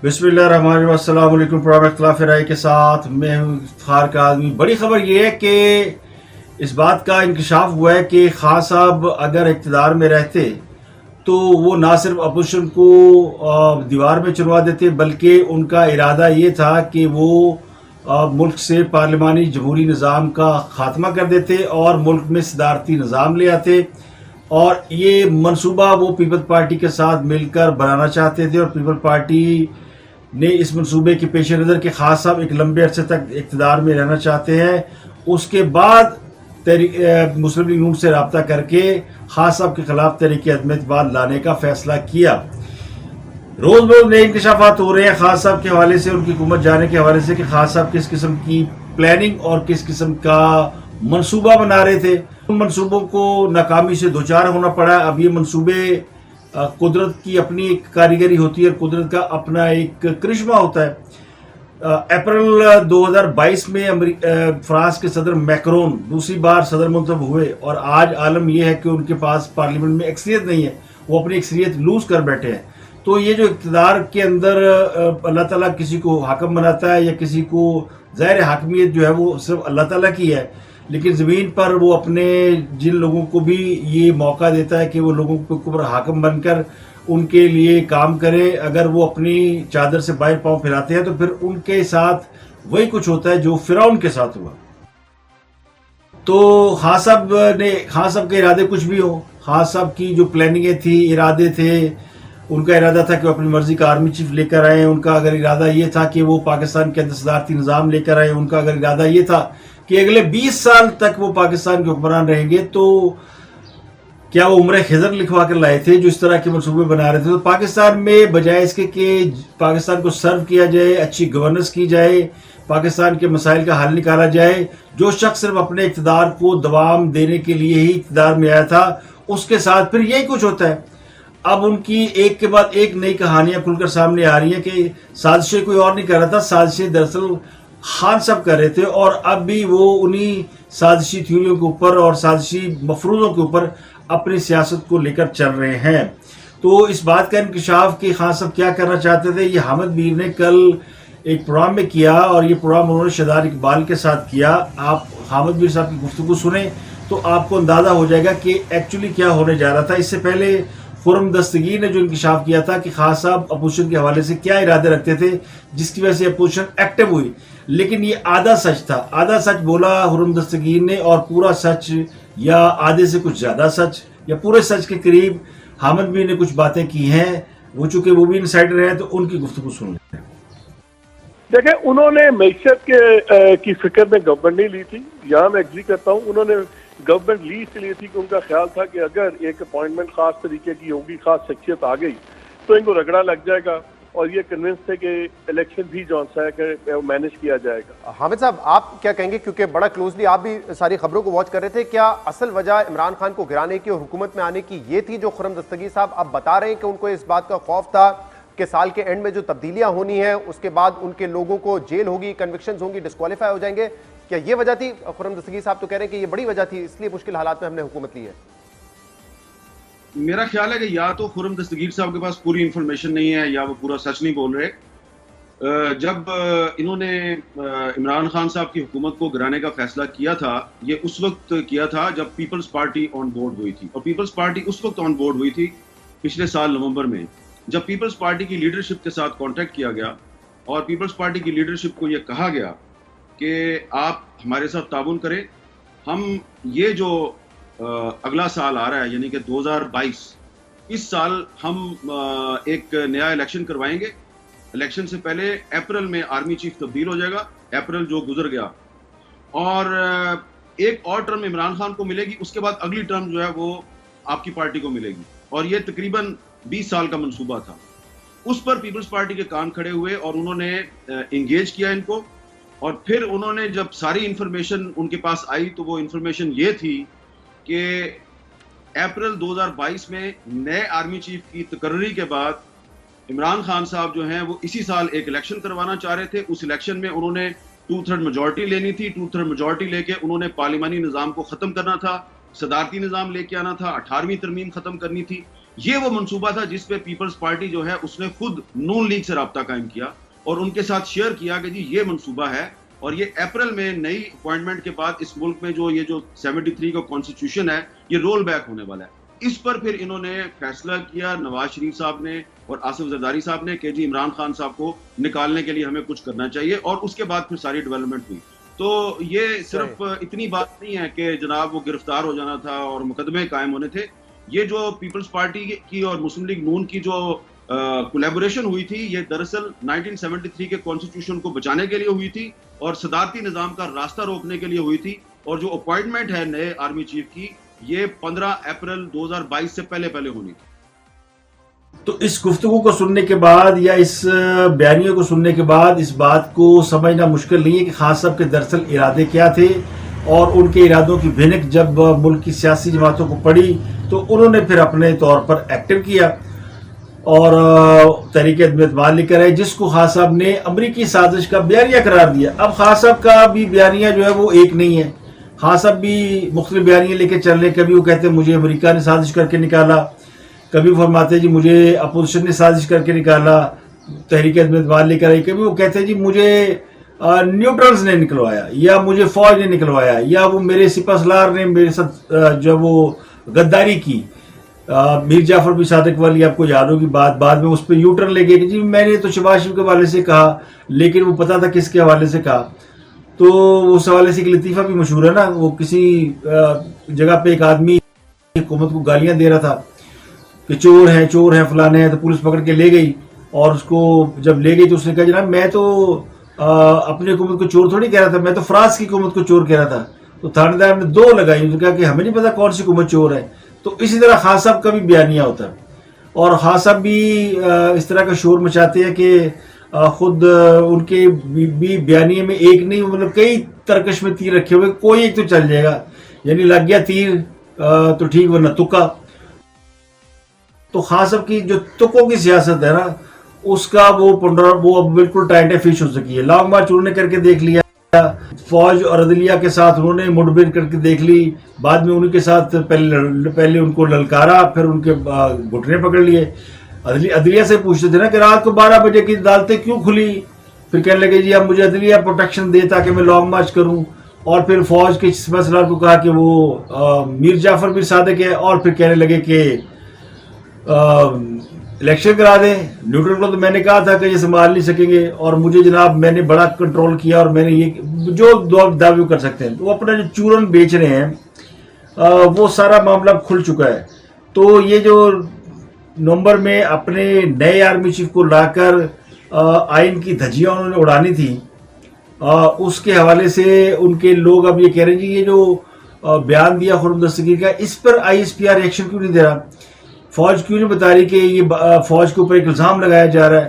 बिस्मिल्लाहिर्रहमानिर्रहीम। अस्सलाम वालेकुम। प्रोग्राम इख्तिलाफ राय के साथ मैं हूँ इफ्तिखार का आदमी। बड़ी खबर ये है कि इस बात का इंकशाफ हुआ है कि खान साहब अगर इक़्तिदार में रहते तो वो ना सिर्फ अपोजिशन को दीवार में चुनवा देते, बल्कि उनका इरादा ये था कि वो मुल्क से पार्लिमानी जमहूरी निज़ाम का ख़ात्मा कर देते और मुल्क में सदारती निज़ाम ले आते। और ये मंसूबा वो पीपल्स पार्टी के साथ मिलकर बनाना चाहते थे, और पीपल्स पार्टी ने इस मंसूबे के पेश नज़र के खान साहब एक लंबे अरसे तक इक़्तिदार में रहना चाहते हैं। उसके बाद मुस्लिम लीग नून से रब्ता करके खान साहब के खिलाफ तहरीक अदम एतमाद लाने का फैसला किया। रोज़ रोज़ नए इंकशाफात हो रहे हैं खान साहब के हवाले से, उनकी हुकूमत जाने के हवाले से कि खान साहब किस किस्म की प्लानिंग और किस किस्म का मंसूबा बना रहे थे। उन मंसूबों को नाकामी से दोचार होना पड़ा। अब ये मंसूबे कुदरत की अपनी एक कारीगरी होती है और कुदरत का अपना एक करिश्मा होता है। अप्रैल 2022 में फ्रांस के सदर मैक्रोन दूसरी बार सदर मुंतखब हुए, और आज आलम यह है कि उनके पास पार्लियामेंट में अक्सरियत नहीं है, वो अपनी अक्सरियत लूज कर बैठे हैं। तो ये जो इक़्तिदार के अंदर अल्लाह ताला किसी को हाकिम बनाता है या किसी को, ज़ाहिर हाकिमियत जो है वो सिर्फ अल्लाह ताला की है, लेकिन ज़मीन पर वो अपने जिन लोगों को भी ये मौका देता है कि वो लोगों के ऊपर हाकिम बनकर उनके लिए काम करे। अगर वो अपनी चादर से बाहर पाँव फैलाते हैं तो फिर उनके साथ वही कुछ होता है जो फिरौन के साथ हुआ। तो खान साहब के इरादे कुछ भी हो, खान साहब की जो प्लानिंगें थी, इरादे थे, उनका इरादा था कि वो अपनी मर्जी का आर्मी चीफ लेकर आए। उनका अगर इरादा ये था कि वो पाकिस्तान के अंदर सदारती निज़ाम लेकर आए। उनका अगर इरादा ये था कि अगले 20 साल तक वो पाकिस्तान के हुक्मरान रहेंगे। तो क्या वो उम्र खिजर लिखवा कर लाए थे जो इस तरह के मनसूबे बना रहे थे? तो पाकिस्तान में बजाय इसके कि पाकिस्तान को सर्व किया जाए, अच्छी गवर्नेंस की जाए, पाकिस्तान के मसाइल का हल निकाला जाए, जो शख्स सिर्फ अपने इक़्तिदार को दवाम देने के लिए ही इक़्तिदार में आया था, उसके साथ फिर यही कुछ होता है। अब उनकी एक के बाद एक नई कहानियां खुलकर सामने आ रही हैं कि साजिशें कोई और नहीं कर रहा था, साजिशें दरअसल खान साहब कर रहे थे, और अब भी वो उन्हीं साजिशी थ्योरियों के ऊपर और साजिशी मफरूज़ों के ऊपर अपनी सियासत को लेकर चल रहे हैं। तो इस बात का इंकशाफ कि खान साहब क्या करना चाहते थे, ये हामिद मीर ने कल एक प्रोग्राम में किया, और ये प्रोग्राम उन्होंने शादार इकबाल के साथ किया। आप हामिद मीर साहब की गुफ्तगू सुने तो आपको अंदाज़ा हो जाएगा कि एक्चुअली क्या होने जा रहा था। इससे पहले खुर्रम दस्तगीर ने जो इंकशाफ किया था कि खान साहब अपोजिशन के हवाले से क्या इरादे रखते थे, जिसकी वजह से अपोजिशन एक्टिव हुई, लेकिन ये आधा सच था। आधा सच बोला खुर्रम दस्तगीर ने, और पूरा सच या आधे से कुछ ज़्यादा सच या पूरे सच के करीब हामिद मीर ने कुछ बातें की हैं। वो चूँकि वो भी इनसाइडर हैं तो उनकी गुफ्तगू सुन लेते हैं। देखें, उन्होंने मैशत की फिक्र में गवर्नमेंट नहीं ली थी। यहाँ मैं एग्री करता हूँ, उन्होंने गवर्नमेंट ली इसलिए थी कि उनका ख्याल था कि अगर एक अपॉइंटमेंट खास तरीके की होगी, खास शख्सियत आ गई तो इनको रगड़ा लग जाएगा, और ये कन्विंस थे कि इलेक्शन भी जो है कि मैनेज किया जाएगा। हामिद साहब, आप क्या कहेंगे, क्योंकि बड़ा क्लोजली आप भी सारी खबरों को वॉच कर रहे थे, क्या असल वजह इमरान खान को गिराने की और हुकूमत में आने की ये थी जो खुर्रम दस्तगीर साहब अब बता रहे हैं कि उनको इस बात का खौफ था कि साल के एंड में जो तब्दीलियां होनी है उसके बाद उनके लोगों को जेल होगी, कन्विक्शंस होंगी, डिस्क्वालीफाई हो जाएंगे? क्या ये वजह थी? खुर्रम दस्तगीर साहब तो कह रहे हैं कि ये बड़ी वजह थी, इसलिए मुश्किल हालात में हमने हुकूमत ली है। मेरा ख्याल है कि या तो खुर्रम दस्तगीर साहब के पास पूरी इंफॉर्मेशन नहीं है या वो पूरा सच नहीं बोल रहे। जब इन्होंने इमरान खान साहब की हुकूमत को गिराने का फैसला किया था, ये उस वक्त किया था जब पीपल्स पार्टी ऑन बोर्ड हुई थी, और पीपल्स पार्टी उस वक्त ऑन बोर्ड हुई थी पिछले साल नवंबर में, जब पीपल्स पार्टी की लीडरशिप के साथ कांटेक्ट किया गया और पीपल्स पार्टी की लीडरशिप को ये कहा गया कि आप हमारे साथ ताउन करें। हम ये जो अगला साल आ रहा है यानी कि 2022, इस साल हम एक नया इलेक्शन करवाएंगे। इलेक्शन से पहले अप्रैल में आर्मी चीफ तब्दील हो जाएगा, अप्रैल जो गुजर गया, और एक और टर्म इमरान खान को मिलेगी। उसके बाद अगली टर्म जो है वो आपकी पार्टी को मिलेगी, और ये तकरीबन 20 साल का मंसूबा था। उस पर पीपल्स पार्टी के कान खड़े हुए और उन्होंने इंगेज किया इनको, और फिर उन्होंने जब सारी इंफॉर्मेशन उनके पास आई तो वो इंफॉर्मेशन ये थी कि अप्रैल 2022 में नए आर्मी चीफ की तकर्री के बाद इमरान खान साहब जो हैं वो इसी साल एक इलेक्शन करवाना चाह रहे थे। उस इलेक्शन में उन्होंने 2/3 मेजॉरिटी लेनी थी। 2/3 मेजॉरिटी लेके उन्होंने पार्लिमानी निज़ाम को ख़त्म करना था, صدارتی نظام لے کے آنا تھا, 18ویں ترمیم ختم کرنی تھی. یہ وہ منصوبہ تھا جس پہ پیپلز پارٹی جو ہے اس نے خود نون لیگ سے رابطہ قائم کیا اور ان کے ساتھ شیئر کیا کہ جی یہ منصوبہ ہے, اور یہ اپریل میں نئی اپوائنٹمنٹ کے بعد اس ملک میں جو 73 کا کانسٹیٹیوشن ہے یہ رول بیک ہونے والا ہے. اس پر پھر انہوں نے فیصلہ کیا نواز شریف صاحب نے اور آصف زرداری صاحب نے کہ جی عمران خان صاحب کو نکالنے کے لیے ہمیں کچھ کرنا چاہیے, اور اس کے بعد پھر ساری ڈیولپمنٹ ہوئی. تو یہ صرف اتنی بات نہیں ہے کہ جناب وہ گرفتار ہو جانا تھا اور مقدمے قائم ہونے تھے. یہ جو پیپلز پارٹی کی اور مسلم لیگ نون کی جو کولیبوریشن ہوئی تھی یہ دراصل 1973 کے کانسٹیٹیوشن کو بچانے کے لیے ہوئی تھی اور صدارتی نظام کا راستہ روکنے کے لیے ہوئی تھی. اور جو اپوائنٹمنٹ ہے نئے آرمی چیف کی یہ 15 اپریل 2022 سے پہلے ہونی تھی. تو اس گفتگو کو سننے کے بعد یا اس بیانیے کو سننے کے بعد اس بات کو سمجھنا مشکل نہیں ہے کہ خان صاحب کے دراصل ارادے کیا تھے, اور ان کے ارادوں کی بھنک جب ملک کی سیاسی جماعتوں کو پڑی تو انہوں نے پھر اپنے طور پر ایکٹیو کیا اور تحریک عدم اعتماد لے کر آئے, جس کو خان صاحب نے امریکی سازش کا بیانیہ قرار دیا. اب خان صاحب کا بھی بیانیہ جو ہے وہ ایک نہیں ہے, خان صاحب بھی مختلف بیانیے لے کے چل رہے. کبھی وہ کہتے ہیں مجھے امریکہ نے سازش کر کے نکالا, کبھی فرماتے جی مجھے اپوزیشن نے سازش کر کے نکالا, تحریک عدم اعتماد لے کر آئی. کبھی وہ کہتے ہیں جی مجھے نیوٹرلز نے نکلوایا, یا مجھے فوج نے نکلوایا, یا وہ میرے سپہ سالار نے میرے ساتھ جو وہ غداری کی. میر جعفر بھی صادق والی آپ کو یاد ہوگی بات, بعد میں اس پہ یو ٹرن لے گئے کہ جی میں نے تو شہباز شریف کے حوالے سے کہا, لیکن وہ پتا تھا کس کے حوالے سے کہا. تو اس حوالے سے ایک لطیفہ بھی مشہور ہے نا, وہ کسی جگہ پہ ایک آدمی حکومت کو گالیاں دے رہا تھا کہ چور ہیں فلانے ہیں, تو پولیس پکڑ کے لے گئی, اور اس کو جب لے گئی تو اس نے کہا جناب میں تو اپنی حکومت کو چور تھوڑی کہہ رہا تھا, میں تو فرانس کی حکومت کو چور کہہ رہا تھا. تو تھانے دار نے 2 لگائی, انہوں نے کہا کہ ہمیں نہیں پتا کون سی حکومت چور ہے. تو اسی طرح خان صاحب کا بھی بیانیہ ہوتا ہے, اور خان صاحب بھی اس طرح کا شور مچاتے ہیں کہ خود ان کے بھی بیانیے میں ایک نہیں مطلب کئی ترکش میں تیر رکھے ہوئے, کوئی ایک تو چل جائے گا, یعنی لگ گیا تیر تو ٹھیک ورنہ تکا. تو خان صاحب کی جو تکوں کی سیاست ہے نا اس کا وہ بالکل ٹائٹ فش ہو سکی ہے. لانگ مارچ انہوں نے کر کے دیکھ لیا, فوج اور عدلیہ کے ساتھ انہوں نے مڈبر کر کے دیکھ لی, بعد میں انہیں کے ساتھ پہلے ان کو للکارا, پھر ان کے گھٹنے پکڑ لیے. عدلیہ سے پوچھتے تھے نا کہ رات کو 12 بجے کی عدالتیں کیوں کھلی, پھر کہنے لگے جی اب مجھے عدلیہ پروٹیکشن دے تاکہ میں لانگ مارچ کروں. اور پھر فوج کے سپہ سالار کو کہا کہ وہ میر جعفر بھی صادق ہے, اور پھر کہنے لگے کہ الیکشن کرا دیں. نیوٹرل کو تو میں نے کہا تھا کہ یہ سنبھال نہیں سکیں گے, اور مجھے جناب میں نے بڑا کنٹرول کیا, اور میں نے یہ جو دعوے کر سکتے ہیں. وہ اپنا جو چورن بیچ رہے ہیں وہ سارا معاملہ کھل چکا ہے. تو یہ جو نومبر میں اپنے نئے آرمی چیف کو لا کر آئین کی دھجیاں انہوں نے اڑانی تھی, اس کے حوالے سے ان کے لوگ اب یہ کہہ رہے ہیں جی یہ جو بیان دیا خرم دستگیر کا, اس پر ISPR ایکشن کیوں نہیں دے رہا, فوج کیوں نہیں بتا رہی کہ یہ فوج کے اوپر ایک الزام لگایا جا رہا ہے,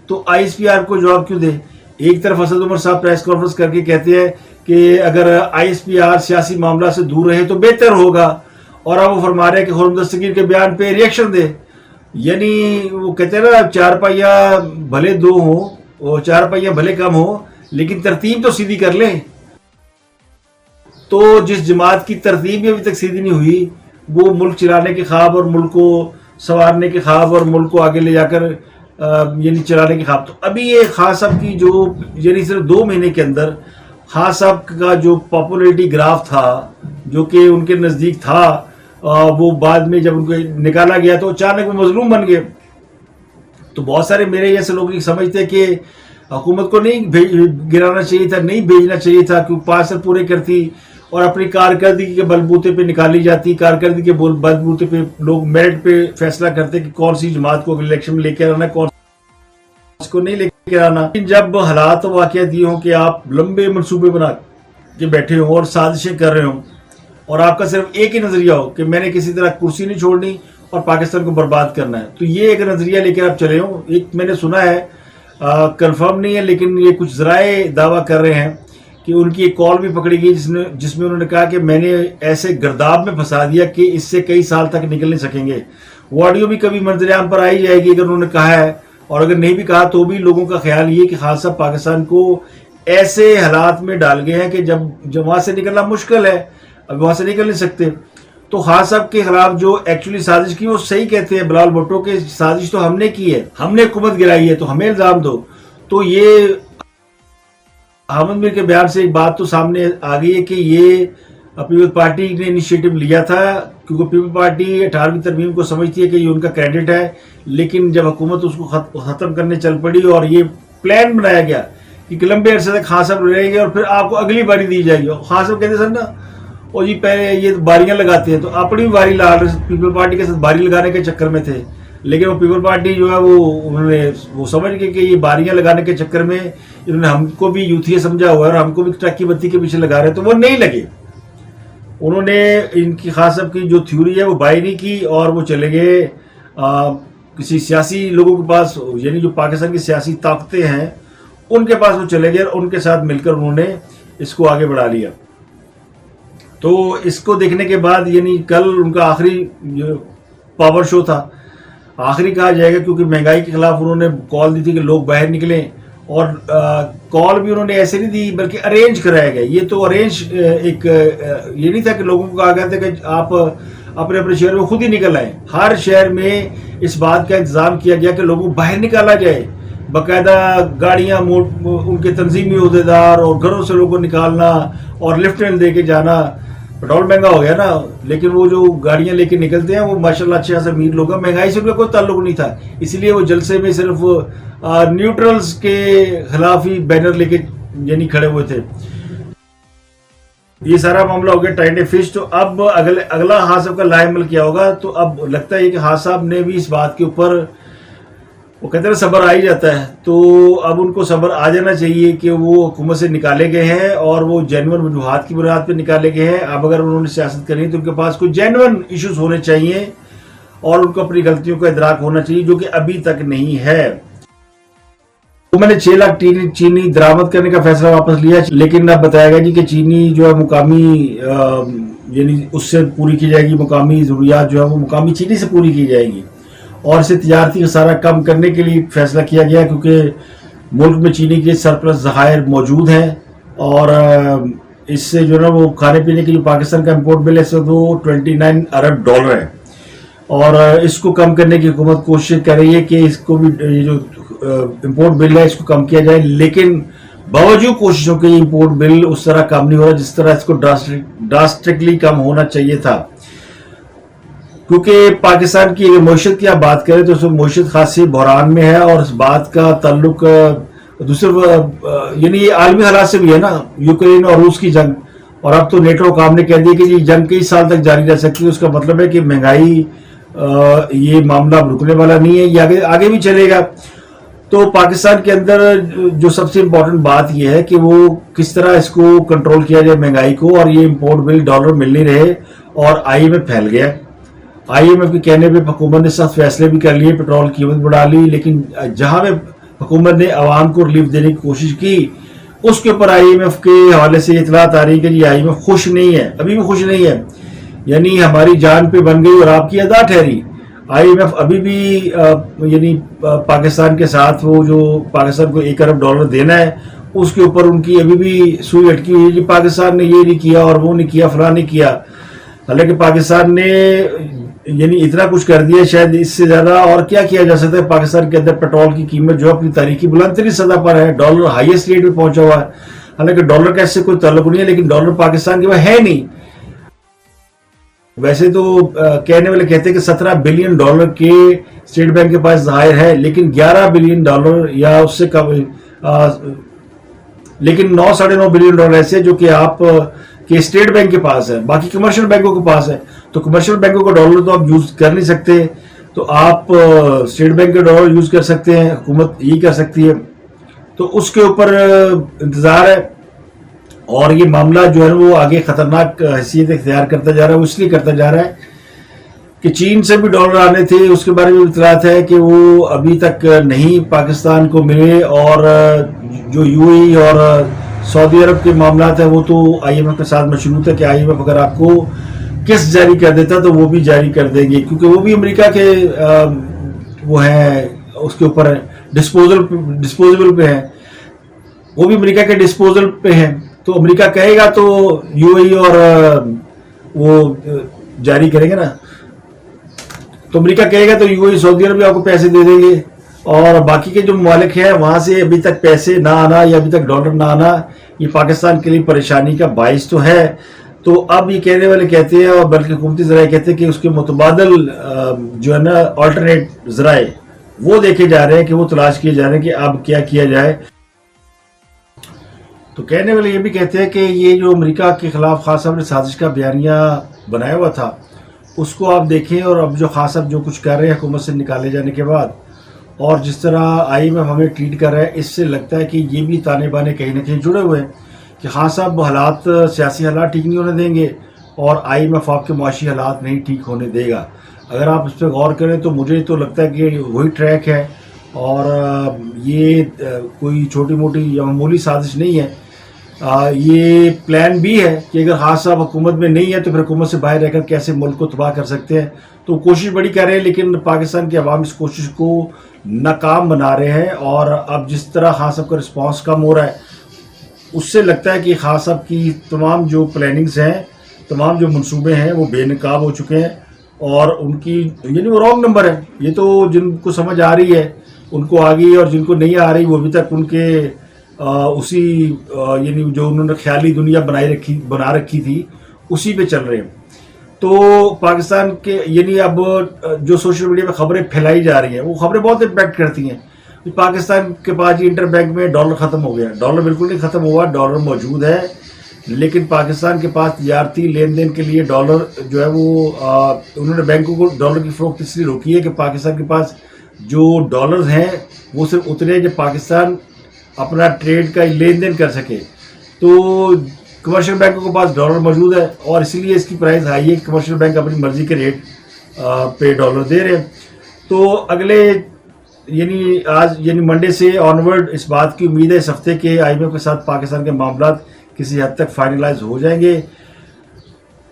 تو ISPR کو جواب کیوں دے. ایک طرف اسد عمر صاحب پریس کانفرنس کر کے کہتے ہیں کہ اگر ISPR سیاسی معاملہ سے دور رہے تو بہتر ہوگا, اور اب وہ فرما رہے ہیں کہ خرم دستگیر کے بیان پہ ریئیکشن دے. یعنی وہ کہتے ہیں نا 4 پہیا بھلے 2 ہوں, اور 4 پہیا بھلے کم ہوں, لیکن ترتیب تو سیدھی کر لیں. تو جس جماعت کی ترتیب بھی ابھی تک سیدھی نہیں ہوئی وہ ملک چلانے کے خواب اور ملک کو سنوارنے کے خواب اور ملک کو آگے لے جا کر یعنی چلانے کے خواب. تو ابھی یہ خان صاحب کی جو یعنی صرف 2 مہینے کے اندر خان صاحب کا جو پاپولیرٹی گراف تھا جو کہ ان کے نزدیک تھا, وہ بعد میں جب ان کو نکالا گیا تو اچانک وہ مظلوم بن گئے. تو بہت سارے میرے جیسے لوگ یہ سمجھتے ہیں کہ حکومت کو نہیں گرانا چاہیے تھا, نہیں بھیجنا چاہیے تھا, کیونکہ 5 سال پورے کرتی اور اپنی کارکردگی کے بلبوتے پہ نکالی جاتی. کارکردگی کے بلبوتے پہ لوگ میرٹ پہ فیصلہ کرتے کہ کون سی جماعت کو الیکشن میں لے کے آنا, کون کو نہیں لے کے آنا. جب حالات واقعات یہ ہوں کہ آپ لمبے منصوبے بنا کے بیٹھے ہوں اور سازشیں کر رہے ہوں, اور آپ کا صرف ایک ہی نظریہ ہو کہ میں نے کسی طرح کرسی نہیں چھوڑنی اور پاکستان کو برباد کرنا ہے, تو یہ ایک نظریہ لے کر آپ چلے ہوں. ایک میں نے سنا ہے, کنفرم نہیں ہے, لیکن یہ کچھ ذرائع دعویٰ کر رہے ہیں کہ ان کی ایک کال بھی پکڑی گئی جس میں انہوں نے کہا کہ میں نے ایسے گرداب میں پھنسا دیا کہ اس سے کئی سال تک نکل نہیں سکیں گے. وہ آڈیو بھی کبھی منظر عام پر آئی جائے گی اگر انہوں نے کہا ہے, اور اگر نہیں بھی کہا تو بھی لوگوں کا خیال یہ کہ خان صاحب پاکستان کو ایسے حالات میں ڈال گئے ہیں کہ جب وہاں سے نکلنا مشکل ہے, اب وہاں سے نکل نہیں سکتے. تو خان صاحب کے خلاف جو ایکچولی سازش کی وہ صحیح کہتے ہیں بلال بھٹو کہ سازش تو ہم نے کی ہے, ہم نے حکومت گرائی ہے, تو ہمیں الزام دو. تو یہ احمد میر کے بیان سے ایک بات تو سامنے آ گئی ہے کہ یہ پیپل پارٹی نے انیشیٹو لیا تھا, کیونکہ پیپل پارٹی 18ویں ترمیم کو سمجھتی ہے کہ یہ ان کا کینڈیڈیٹ ہے, لیکن جب حکومت اس کو ختم کرنے چل پڑی اور یہ پلان بنایا گیا کہ لمبے عرصے تک خان صاحب رہیں گے اور پھر آپ کو اگلی باری دی جائے گی. خان صاحب کہتے سر نا اور جی پہلے یہ باریاں لگاتے ہیں, تو اپنی باری لا پیپل پارٹی کے ساتھ باری لگانے کے چکر میں تھے, لیکن وہ پیپل پارٹی جو ہے انہوں نے سمجھ گئے کہ یہ باریاں لگانے کے چکر میں انہوں نے ہم کو بھی یوتھیا سمجھا ہوا ہے اور ہم کو بھی ٹرک بتی کے پیچھے لگا رہے ہیں, تو وہ نہیں لگے. انہوں نے ان کی خان صاحب کی جو تھیوری ہے وہ بائی نہیں کی اور وہ چلے گئے کسی سیاسی لوگوں کے پاس, یعنی جو پاکستان کی سیاسی طاقتیں ہیں ان کے پاس وہ چلے گئے اور ان کے ساتھ مل کر انہوں نے اس کو آگے بڑھا لیا. تو اس کو دیکھنے کے بعد یعنی کل ان کا آخری پاور شو تھا, آخری کہا جائے گا, کیونکہ مہنگائی کے خلاف انہوں نے کال دی تھی کہ لوگ باہر نکلیں, اور کال بھی انہوں نے ایسے نہیں دی بلکہ ارینج کرایا گیا. یہ تو ارینج ایک یہ نہیں تھا کہ لوگوں کو کہا گیا تھا کہ آپ اپنے اپنے شہر میں خود ہی نکل آئیں. ہر شہر میں اس بات کا انتظام کیا گیا کہ لوگوں کو باہر نکالا جائے, باقاعدہ گاڑیاں ان کے تنظیمی عہدیدار اور گھروں سے لوگوں کو نکالنا اور لفٹ دے کے جانا. پیٹرول مہنگا ہو گیا نا, لیکن وہ جو گاڑیاں لے کے نکلتے ہیں وہ ماشاءاللہ اچھے خاصے امیر لوگ ہیں, مہنگائی سے ان کا کوئی تعلق نہیں تھا, اس لیے وہ جلسے میں صرف نیوٹرلز کے خلاف ہی بینر لے کے یعنی کھڑے ہوئے تھے. یہ سارا معاملہ ہو گیا ٹائنڈے فش. تو اب اگلا خان صاحب کا لاہ عمل کیا ہوگا, تو اب لگتا ہے کہ خان صاحب نے بھی اس بات کے اوپر وہ کہتے ہیں صبر آ ہی جاتا ہے, تو اب ان کو صبر آ جانا چاہیے کہ وہ حکومت سے نکالے گئے ہیں اور وہ جینون وجوہات کی بنیاد پہ نکالے گئے ہیں. اب اگر انہوں نے سیاست کرنی تو ان کے پاس کوئی جینون ایشوز ہونے چاہیے اور ان کو اپنی غلطیوں کا ادراک ہونا چاہیے, جو کہ ابھی تک نہیں ہے. تو میں نے 6 لاکھ چینی درآمد کرنے کا فیصلہ واپس لیا, لیکن اب بتایا گیا کہ چینی جو ہے مقامی یعنی اس سے پوری کی جائے گی, مقامی ضروریات جو ہے وہ مقامی چینی سے پوری کی جائے گی, اور اسے تجارتی خسارہ کم کرنے کے لیے فیصلہ کیا گیا, کیونکہ ملک میں چینی کے سرپلس ذخائر موجود ہیں اور اس سے جو ہے نا وہ کھانے پینے کے جو پاکستان کا امپورٹ بل ہے وہ $29 ارب ہے, اور اس کو کم کرنے کی حکومت کوشش کر رہی ہے کہ اس کو بھی یہ جو امپورٹ بل ہے اس کو کم کیا جائے, لیکن باوجود کوششوں کے یہ امپورٹ بل اس طرح کم نہیں ہو رہا جس طرح اس کو ڈراسٹکلی کم ہونا چاہیے تھا. کیونکہ پاکستان کی اگر معیشت کی آپ بات کریں تو اس میں معیشت خاصی بحران میں ہے, اور اس بات کا تعلق دوسرے یعنی یہ عالمی حالات سے بھی ہے نا, یوکرین اور روس کی جنگ, اور اب تو نیٹو حکام نے کہہ دیا کہ یہ جنگ کئی سال تک جاری رہ سکتی ہے. اس کا مطلب ہے کہ مہنگائی یہ معاملہ اب رکنے والا نہیں ہے, یہ آگے بھی چلے گا. تو پاکستان کے اندر جو سب سے امپورٹنٹ بات یہ ہے کہ وہ کس طرح اس کو کنٹرول کیا جائے مہنگائی کو, اور یہ امپورٹ بل ڈالر مل نہیں رہے اور IMF پھیل گیا. IMF کے کہنے پہ حکومت نے سخت فیصلے بھی کر لیے, پیٹرول کی قیمت بڑھا لی, لیکن جہاں پہ حکومت نے عوام کو ریلیف دینے کی کوشش کی اس کے اوپر IMF کے حوالے سے اطلاعات آ رہی کہ یہ IMF خوش نہیں ہے, ابھی بھی خوش نہیں ہے, یعنی ہماری جان پہ بن گئی اور آپ کی ادا ٹھہری. IMF ابھی بھی یعنی پاکستان کے ساتھ وہ جو پاکستان کو $1 ارب دینا ہے اس کے اوپر ان کی ابھی بھی سوئی اٹکی ہوئی ہے کہ پاکستان نے یہ نہیں کیا اور وہ نہیں کیا, فلاں نہیں کیا. حالانکہ پاکستان نے یعنی اتنا کچھ کر دیا, شاید اس سے زیادہ اور کیا کیا جا سکتا ہے. پاکستان کے اندر پیٹرول کی قیمت جو اپنی تاریخی بلند ترین سطح پر ہے, ڈالر ہائیسٹ ریٹ پہ پہنچا ہوا ہے. حالانکہ ڈالر کا اس سے کوئی تعلق نہیں ہے, لیکن ڈالر پاکستان کے پاس ہے نہیں. ویسے تو کہنے والے کہتے ہیں کہ $17 بلین کے اسٹیٹ بینک کے پاس ظاہر ہے, لیکن $11 بلین یا اس سے کم, لیکن $9.5 بلین ایسے جو کہ آپ کہ اسٹیٹ بینک کے پاس ہے, باقی کمرشل بینکوں کے پاس ہے. تو کمرشل بینکوں کا ڈالر تو آپ یوز کر نہیں سکتے, تو آپ اسٹیٹ بینک کا ڈالر یوز کر سکتے ہیں, حکومت یہ کر سکتی ہے. تو اس کے اوپر انتظار ہے, اور یہ معاملہ جو ہے وہ آگے خطرناک حیثیت اختیار کرتا جا رہا ہے. وہ اس لیے کرتا جا رہا ہے کہ چین سے بھی ڈالر آنے تھے, اس کے بارے میں اطلاعات ہے کہ وہ ابھی تک نہیں پاکستان کو ملے, اور جو UAE اور سعودی عرب کے معاملات ہیں وہ تو IMF کے ساتھ مشروط ہے کہ IMF اگر آپ کو قسط جاری کر دیتا تو وہ بھی جاری کر دیں گے, کیونکہ وہ بھی امریکہ کے وہ ہیں, اس کے اوپر ڈسپوزیبل پہ ہیں, وہ بھی امریکہ کے ڈسپوزل پہ ہیں. تو امریکہ کہے گا تو UAE اور وہ जारी करेंगे ना, तो अमेरिका कहेगा तो यूएई सऊदी अरब भी आपको पैसे दे देंगे, और बाकी के जो ममालिक हैं वहां से अभी तक पैसे ना आना या अभी तक डॉलर ना आना, ये पाकिस्तान के लिए परेशानी का बाइस तो है। तो अब ये कहने वाले कहते हैं, और बल्कि हुकूमती ज़राए कहते हैं कि उसके मुतबादल जो है ना अल्टरनेट ज़राए वो देखे जा रहे हैं, कि वो तलाश किए जा रहे हैं कि अब क्या किया जाए। तो कहने वाले ये भी कहते हैं कि ये जो अमेरिका के खिलाफ खान साहब ने साजिश का बयानिया बनाया हुआ था उसको आप देखें, और अब जो खान साहब जो कुछ कर रहे हैं हुकूमत से निकाले जाने के बाद, और जिस तरह IMF हमें ट्रीट कर रहा है, इससे लगता है कि ये भी ताने बाने कहीं ना कहीं जुड़े हुए हैं कि खान साहब हालात, सियासी हालात ठीक नहीं होने देंगे और IMF आपके मुआशी हालात नहीं ठीक होने देगा। अगर आप इस पर गौर करें तो मुझे तो लगता है कि वही ट्रैक है, और ये कोई छोटी मोटी या मामूली साजिश नहीं है। ये प्लान भी है कि अगर खान साहब हुकूमत में नहीं है तो फिर हुकूमत से बाहर रहकर कैसे मुल्क को तबाह कर सकते हैं। तो कोशिश बड़ी कर रहे हैं, लेकिन पाकिस्तान के अवाम इस कोशिश को नाकाम बना रहे हैं। और अब जिस तरह खान साहब का रिस्पांस कम हो रहा है, उससे लगता है कि खान साहब की तमाम जो प्लानिंग्स हैं, तमाम जो मंसूबे हैं, वो बेनकाब हो चुके हैं, और उनकी यानी वो रॉन्ग नंबर है। ये तो जिनको समझ आ रही है उनको आ गई, और जिनको नहीं आ रही वो अभी तक उनके उसी यानी जो उन्होंने ख्याली दुनिया बना रखी थी उसी पे चल रहे हैं। तो पाकिस्तान के यानी अब जो सोशल मीडिया पे खबरें फैलाई जा रही हैं, वो खबरें बहुत इम्पैक्ट करती हैं। पाकिस्तान के पास इंटर बैंक में डॉलर ख़त्म हो गया। डॉलर बिल्कुल नहीं ख़त्म हुआ, डॉलर मौजूद है, लेकिन पाकिस्तान के पास तजारती लेन देन के लिए डॉलर जो है वो उन्होंने बैंकों को डॉलर की फरोख्त इसलिए रोकी है कि पाकिस्तान के पास जो डॉलर्स हैं वो सिर्फ उतने जब पाकिस्तान अपना ट्रेड का लेन देन कर सके। तो कमर्शियल बैंकों के पास डॉलर मौजूद है, और इसीलिए इसकी प्राइस हाई है। कमर्शियल बैंक अपनी मर्जी के रेट पे डॉलर दे रहे हैं। तो अगले यानी मंडे से ऑनवर्ड इस बात की उम्मीद है इस हफ्ते के IMF के साथ पाकिस्तान के मामला किसी हद तक फाइनलाइज हो जाएंगे।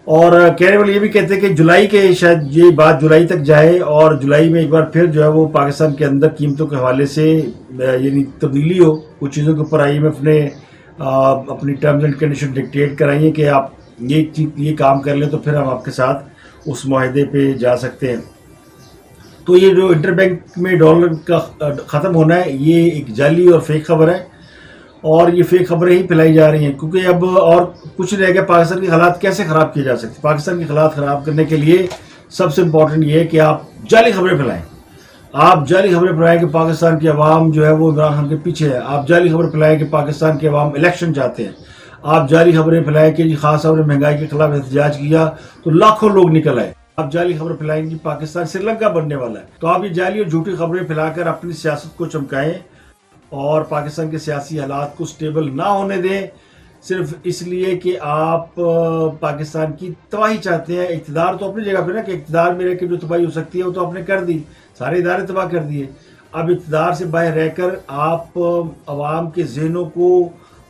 और कहने वाले ये भी कहते हैं कि जुलाई के शायद ये बात जुलाई तक जाए, और जुलाई में एक बार फिर जो है वो पाकिस्तान के अंदर कीमतों के हवाले से यानी तब्दीली हो। कुछ चीज़ों के ऊपर IMF ने अपनी टर्म्स एंड कंडीशन डिक्टेट कराई है कि आप ये काम कर लें तो फिर हम आपके साथ उस मुआहदे पे जा सकते हैं। तो ये जो इंटरबैंक में डॉलर का ख़त्म होना है, ये एक जाली और फेक खबर है, और ये फेक खबरें ही फैलाई जा रही हैं, क्योंकि अब और कुछ नहीं रह गया। पाकिस्तान के हालात कैसे ख़राब किए जा सकते? पाकिस्तान के हालात ख़राब करने के लिए सबसे इम्पोर्टेंट ये है कि आप जाली खबरें फैलाएं। आप जाली खबरें फैलाएं कि पाकिस्तान की आवाम जो है वो इमरान खान के पीछे है। आप जाली खबरें फैलाएं कि पाकिस्तान के आवाम इलेक्शन चाहते हैं। आप जाली खबरें फैलाएं कि खान साहब ने महंगाई के खिलाफ एहतजाज किया तो लाखों लोग निकल आए। आप जाली खबरें फैलाएंगे पाकिस्तान श्रीलंका बनने वाला है। तो आप ये जाली और झूठी खबरें फैलाकर अपनी सियासत को चमकाएं और पाकिस्तान के सियासी हालात को स्टेबल ना होने दें, सिर्फ इसलिए कि आप पाकिस्तान की तबाही चाहते हैं। इक़्तिदार तो अपनी जगह पे ना, कि इक़्तिदार में रह के जो तबाही हो सकती है वो तो आपने कर दी, सारे इदारे तबाह कर दिए। अब इक़्तिदार से बाहर रहकर आप अवाम के जहनों को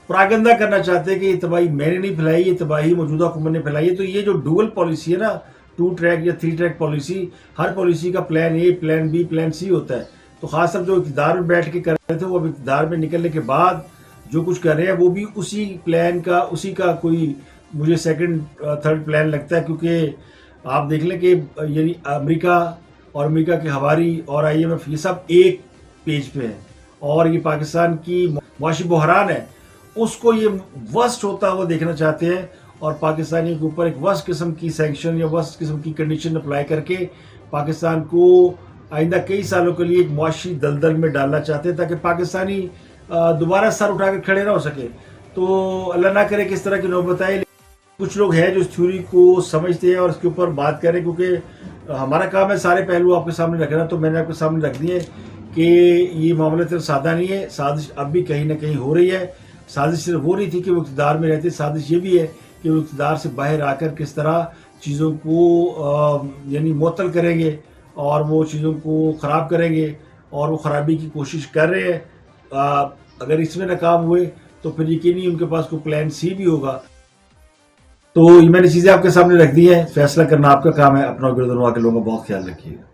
प्रागंदा करना चाहते हैं कि ये तबाही मैंने नहीं फैलाई, ये तबाही मौजूदा हुकूमत ने फैलाई है। तो ये जो डुअल पॉलिसी है ना, 2 ट्रैक या 3 ट्रैक पॉलिसी, हर पॉलिसी का plan A, plan B, plan C होता है। तो खास तौर जो इक़्तिदार में बैठ के कर रहे थे, वो अब इक़्तिदार में निकलने के बाद जो कुछ कर रहे हैं वो भी उसी प्लान का, उसी का कोई मुझे सेकंड थर्ड प्लान लगता है। क्योंकि आप देख लें कि यानी अमेरिका और अमेरिका के हवारी और IMF ये सब एक पेज पे है, और ये पाकिस्तान की मुआशी बहरान है उसको ये वर्स्ट होता हुआ देखना चाहते हैं, और पाकिस्तानियों के ऊपर एक वर्स्ट किस्म की सैंक्शन या वर्स्ट किस्म की कंडीशन अप्लाई करके पाकिस्तान को आइंदा कई सालों के लिए एक मुआशी दलदल में डालना चाहते हैं, ताकि पाकिस्तानी दोबारा सर उठाकर खड़े ना हो सके। तो अल्लाह ना करे कि इस तरह की नौबत आए। कुछ लोग हैं जो इस थ्योरी को समझते हैं और इसके ऊपर बात करें, क्योंकि हमारा काम है सारे पहलू आपके सामने रखना। तो मैंने आपके सामने रख दिए कि ये मामला इतना सादा नहीं है, साजिश अब भी कहीं ना कहीं हो रही है। साजिश सिर्फ वो नहीं थी कि वो इक़्तिदार में रहते, साजिश ये भी है कि वो इक़्तिदार से बाहर आकर किस तरह चीज़ों को यानी मुअत्तल करेंगे और वो चीज़ों को ख़राब करेंगे, और वो ख़राबी की कोशिश कर रहे हैं। अगर इसमें नाकाम हुए तो फिर यकीनी उनके पास कोई प्लान C भी होगा। तो ये मैंने चीज़ें आपके सामने रख दी हैं, फैसला करना आपका काम है। अपना गिरदनवा के लोगों का बहुत ख्याल रखिएगा।